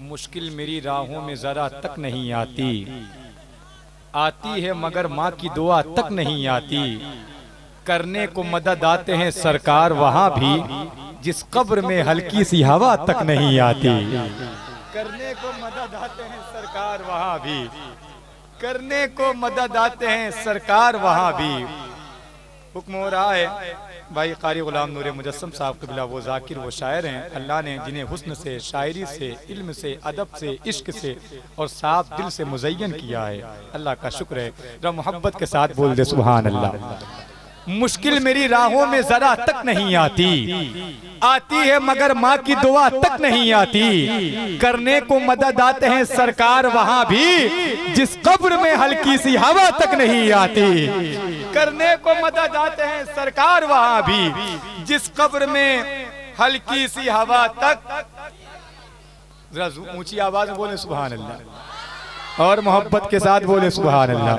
मुश्किल मेरी राहों में जरा तक नहीं आती, आती है मगर माँ की दुआ तक नहीं आती। करने को मदद आते हैं सरकार वहाँ भी, जिस कब्र में हल्की सी हवा तक नहीं आती। करने को मदद आते हैं सरकार वहाँ भी, करने को मदद आते हैं सरकार वहाँ भी। हुक्म हो रहा है भाई कारी गुलाम नूर मुजस्सम साहब कबिला, वो जाकिर वो शायर हैं। अल्लाह ने जिन्हें हुस्न से, शायरी से, इल्म से, अदब से, इश्क से और साफ दिल से मुज़य्यन किया है, अल्लाह का शुक्र है। जरा मोहब्बत के साथ बोल दे सुभान अल्लाह। मुश्किल मेरी राहों में जरा तक नहीं आती, आती है मगर माँ की दुआ तक नहीं आती। करने को मदद आते हैं सरकार वहाँ भी, जिस कब्र में हल्की सी हवा तक नहीं आती। करने को मदद आते हैं सरकार वहाँ भी, जिस कब्र में हल्की सी हवा तक। जरा ऊंची आवाज में बोले सुभान अल्लाह और मोहब्बत के साथ बोले सुभान अल्लाह।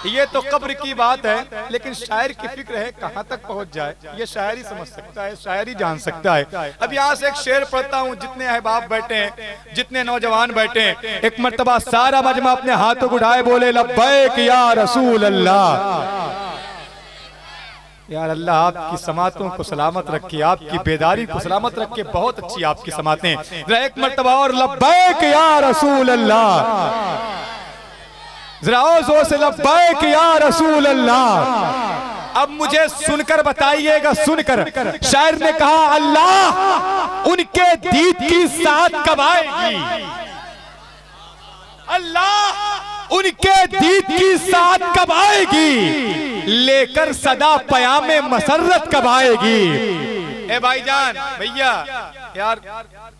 ये तो कब्र की बात है, लेकिन शायर की फिक्र है कहाँ तक पहुँच जाए, ये शायर ही समझ सकता है, शायर ही जान सकता है। अब यहाँ से एक शेर पढ़ता हूँ, जितने अहबाब बैठे हैं, जितने नौजवान बैठे हैं, एक मर्तबा सारा मजमा अपने हाथों को उठाए बोले लब्बैक या रसूल अल्लाह। यार अल्लाह आपकी समातों को सलामत रखे, आपकी बेदारी को सलामत रखे, बहुत अच्छी आपकी समातें। एक मर्तबा और लब्बैक या रसूल अल्लाह, जरा जोर से लब्बैक या रसूल अल्लाह। अब मुझे सुनकर बताइएगा, सुनकर शायर ने कहा अल्लाह उनके दीद की साथ कब आएगी, अल्लाह उनके दीद की साथ कब आएगी, लेकर सदा पयामे मसरत कब आएगी। ए भाईजान भैया, यार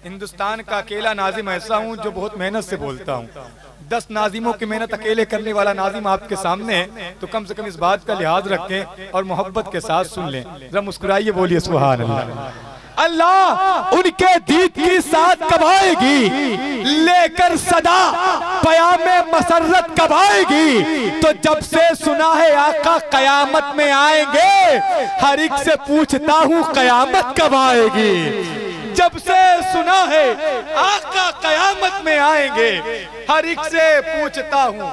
हिंदुस्तान का अकेला नाजिम ऐसा हूँ जो बहुत मेहनत से बोलता हूँ। 10 नाजिमों की मेहनत अकेले करने वाला नाजिम आपके सामने है, तो कम से कम इस बात का लिहाज रखें और मोहब्बत के साथ सुन लें। जरा मुस्कुराइए, बोलिए सुभान अल्लाह। अल्लाह उनके दीद की साथ कब आएगी, लेकर सदा पयामे मसरत कब आएगी। तो जब से सुना है आका कयामत में आएंगे, हर एक से पूछता हूँ कयामत कब आएगी। जब से सुना है आका कयामत में आएंगे, हर एक से पूछता हूँ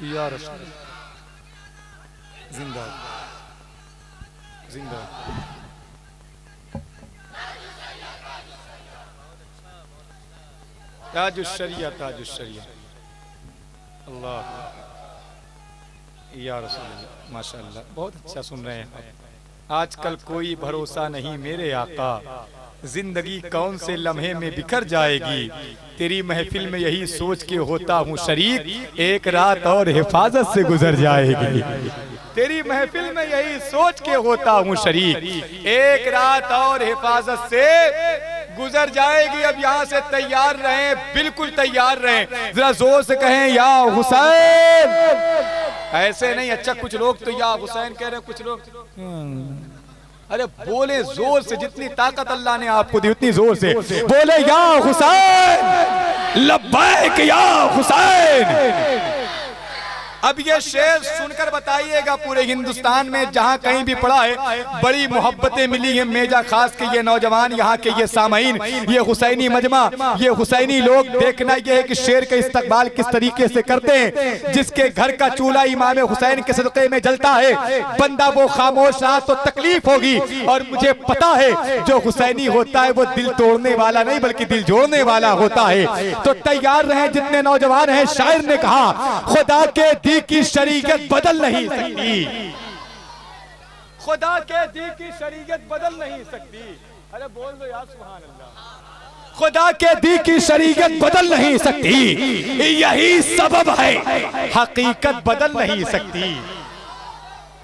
या रसूल जिंदा जिंदा। ताजुश्शरिया ताजुश्शरिया अल्लाह या रसूल, माशाअल्लाह बहुत अच्छा सुन रहे हैं आप। आजकल कोई भरोसा नहीं मेरे आका, जिंदगी कौन से लम्हे में बिखर जाएगी। तेरी महफिल में यही सोच के होता हूँ शरीक, एक रात और हिफाजत से गुजर जाएगी। तेरी महफिल में यही सोच के होता हूँ शरीक, एक रात और हिफाजत से गुजर जाएगी। अब यहाँ से तैयार रहें, बिल्कुल तैयार रहें। जरा जोर से कहें या हुसैन। ऐसे नहीं, अच्छा कुछ लोग तो या हुसैन कह रहे हैं, कुछ लोग अरे बोले जोर से, जितनी ताकत अल्लाह ने आपको दी उतनी जोर से बोले या हुसैन, लब्बैक या हुसैन। अब ये शेर सुनकर बताइएगा, पूरे हिंदुस्तान में जहाँ कहीं भी पढ़ा है बड़ी मोहब्बतें मिली हैं। मेजा खास के ये नौजवान, यहाँ के ये सामईन, ये हुसैनी मजमा, ये हुसैनी लोग, देखना ये है कि शेर का इस्तकबाल किस तरीके से करते हैं। जिसके घर का चूल्हा इमाम हुसैन के सदक़े में जलता है, बंदा वो खामोश रहा तो तकलीफ होगी। और मुझे पता है जो हुसैनी होता है वो दिल तोड़ने वाला नहीं बल्कि दिल जोड़ने वाला होता है। तो तैयार रहे जितने नौजवान हैं। शायर ने कहा खुदा के दी की शरीयत बदल नहीं सकती, खुदा के दी की शरीयत बदल नहीं सकती। अरे बोल दो यार सुभान अल्लाह। खुदा के दी की शरीयत बदल नहीं सकती, यही सबब है हकीकत बदल नहीं सकती।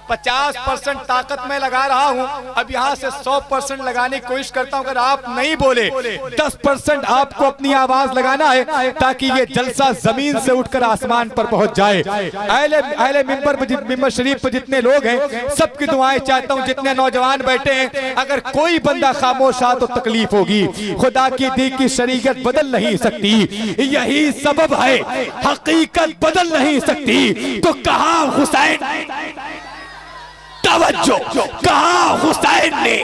50% ताकत में लगा रहा हूं, अब यहां से 100% लगाने की कोशिश करता हूं। अगर आप नहीं बोले 10% आपको अपनी आवाज लगाना है, ताकि ये जलसा जमीन से उठकर आसमान पर पहुंच जाए। अहले मिंबर शरीफ पर जितने लोग हैं सबकी दुआएं चाहता हूं। जितने नौजवान बैठे हैं, अगर कोई बंदा खामोश आ तो तकलीफ होगी। खुदा की दी की शरीयत बदल नहीं सकती, यही सबब है हकीकत बदल नहीं सकती। तो कहा हुसैन तवज्जो, कहा हुसैन ने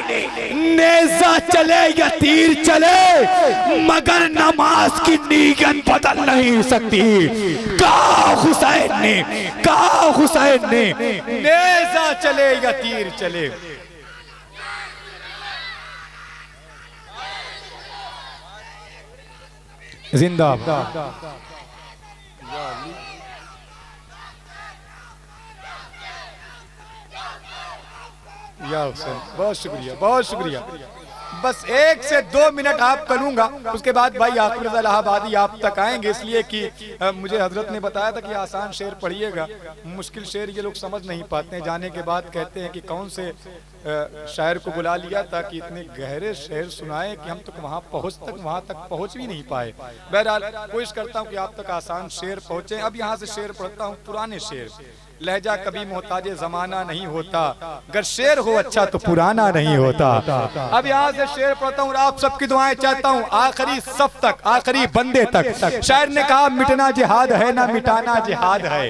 नेज़ा चले या तीर चले मगर नमाज की नीयत बदल नहीं सकती। कहा हुसैन ने, कहा हुसैन ने, नेज़ा चले या तीर चले। जिंदाबाद। या हुसैन, बहुत शुक्रिया, बहुत शुक्रिया। बस 1 से 2 मिनट आपका लूंगा, उसके बाद भाई आकिब रज़ा इलाहाबादी आप तक आएंगे, इसलिए कि मुझे हजरत ने बताया था कि आसान शेर पढ़िएगा, मुश्किल शेर ये लोग समझ नहीं पाते हैं। जाने के बाद कहते हैं कि कौन से शायर को बुला लिया था कि इतने गहरे शेर सुनाए कि हम तो वहाँ तक पहुँच भी नहीं पाए। बहरहाल कोशिश करता हूँ कि आप तक आसान शेर पहुँचे। अब यहाँ से शेर पढ़ता हूँ, पुराने शेर। लहजा कभी मोहताज जमाना नहीं होता, अगर शेर हो अच्छा तो पुराना नहीं होता। अब यहाँ से शेर पढ़ता हूँ और आप सबकी दुआएं चाहता हूँ आखिरी सफ तक, आखिरी बंदे तक। शायर ने कहा मिटना जिहाद है ना मिटाना जिहाद है,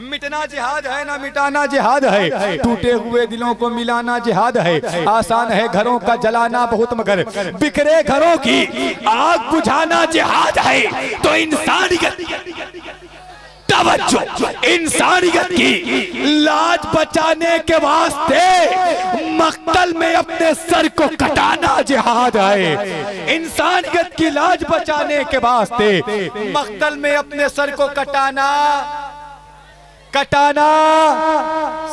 मिटना जिहाद है ना मिटाना जिहाद है, टूटे हुए दिलों को मिलाना जिहाद है। आसान है घरों का जलाना बहुत मगर बिखरे घरों की आग बुझाना जिहाद है। तो इंसानियत, तवज्जो, इंसानियत की लाज बचाने के वास्ते मक्तल में अपने सर को कटाना जिहाद है। इंसानियत की लाज बचाने के वास्ते मक्तल में अपने सर को कटाना, कटाना,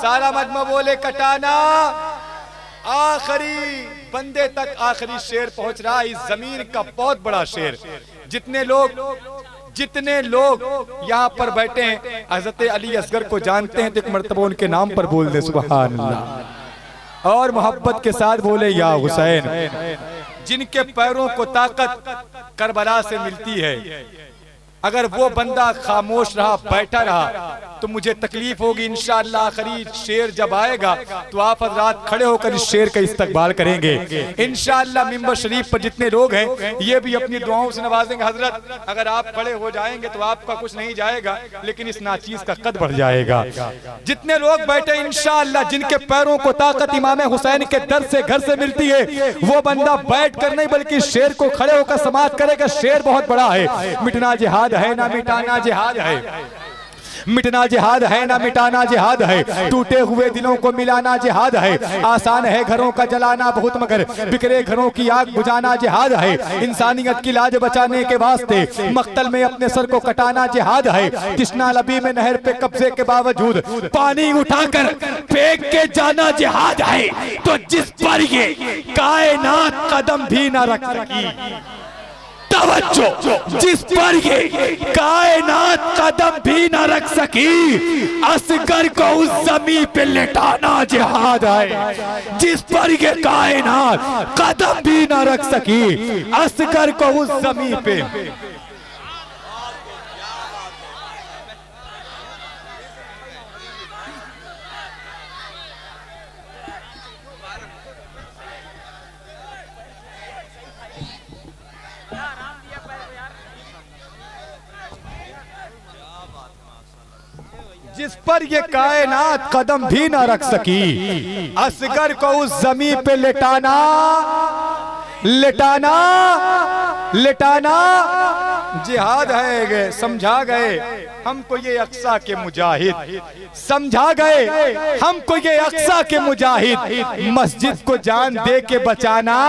सारा मजमा बोले कटाना। आखिरी बंदे तक आखिरी शेर पहुंच रहा है, इस जमीन का बहुत बड़ा शेर। जितने लोग यहाँ पर बैठे हैं हजरत अली असगर को जानते हैं तो एक मर्तबा उनके नाम पर बोल दे सुभान अल्लाह, और मोहब्बत के साथ बोले या हुसैन। जिनके पैरों को ताकत करबला से मिलती है, अगर वो बंदा खामोश रहा, बैठा रहा तो मुझे तकलीफ होगी। इंशाअल्लाह आखिरी शेर जब आएगा तो आप हजरात खड़े होकर इस शेर का इस्तकबाल करेंगे इंशाअल्लाह। मिंबर शरीफ पर जितने लोग हैं ये भी अपनी दुआओं से नवाजेंगे। हजरत अगर आप खड़े हो जाएंगे तो आपका कुछ नहीं जाएगा, लेकिन इस नाचीज का कद बढ़ जाएगा। जितने लोग बैठे इंशाअल्लाह, जिनके पैरों को ताकत इमाम हुसैन के दर से घर से मिलती है, वो बंदा बैठ कर नहीं बल्कि शेर को खड़े होकर समाप्त करेगा। शेर बहुत बड़ा है। मिटना जिहाद है ना मिटाना जिहाद है, मिटना जिहाद है ना मिटाना जिहाद है, टूटे हुए दिलों को मिलाना जिहाद है। आसान है घरों का जलाना बहुत मगर बिखरे घरों की आग बुझाना जिहाद है। इंसानियत की लाज बचाने के वास्ते मक्तल में अपने सर को कटाना जिहाद है। तिश्ना लबी में नहर पे कब्जे के बावजूद पानी उठाकर फेंक के जाना जिहाद है। तो जिस पर ये कायनात कदम भी न रख सकी, तवज्जो, जिस पर ये कायनात कदम भी न रख सकी, असगर को उस जमीन पे लेटाना जिहाद है। जिस पर ये कायनात कदम भी न रख सकी, असगर को उस जमीन पे। जिस पर ये कायनात कदम भी ना रख सकी, असगर को उस जमीन पे लेटाना, लेटाना, लेटाना जिहाद है। समझा गए हमको ये अक्सा के मुजाहिद, समझा गए हमको ये अक्सा के मुजाहिद। मस्जिद को जान दे के बचाना,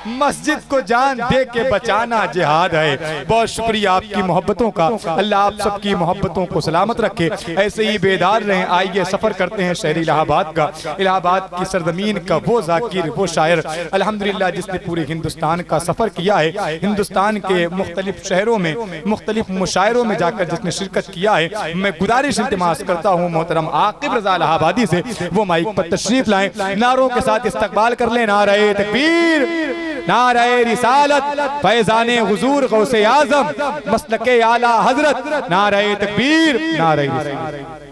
मस्जिद को जान दे के बचाना जिहाद है। बहुत शुक्रिया आपकी मोहब्बतों का, अल्लाह आप सबकी मोहब्बतों को सलामत रखे, ऐसे ही बेदार रहें। आइए सफर करते हैं शहर इलाहाबाद का, इलाहाबाद की सरजमीन का वो जाकिर, वो शायर अल्हम्दुलिल्लाह जिसने पूरे हिंदुस्तान का सफर किया है। हिंदुस्तान के मुख्तलिफ शहरों में मुख्तलिफ मुशायरों में जाकर जिसने शिरकत किया है, मैं गुजारिश इल्तिमास करता हूँ मोहतरम आकिब रज़ा इलाहाबादी से वो माइक पर तशरीफ लाएं, नारों के साथ इस्तकबाल कर लें। नारे तकबीर, नारे रिसालत, फैज़ाने हुजूर गौसे आज़म, मसलके आला हजरत, नारे तकबीर, नारे रिसालत।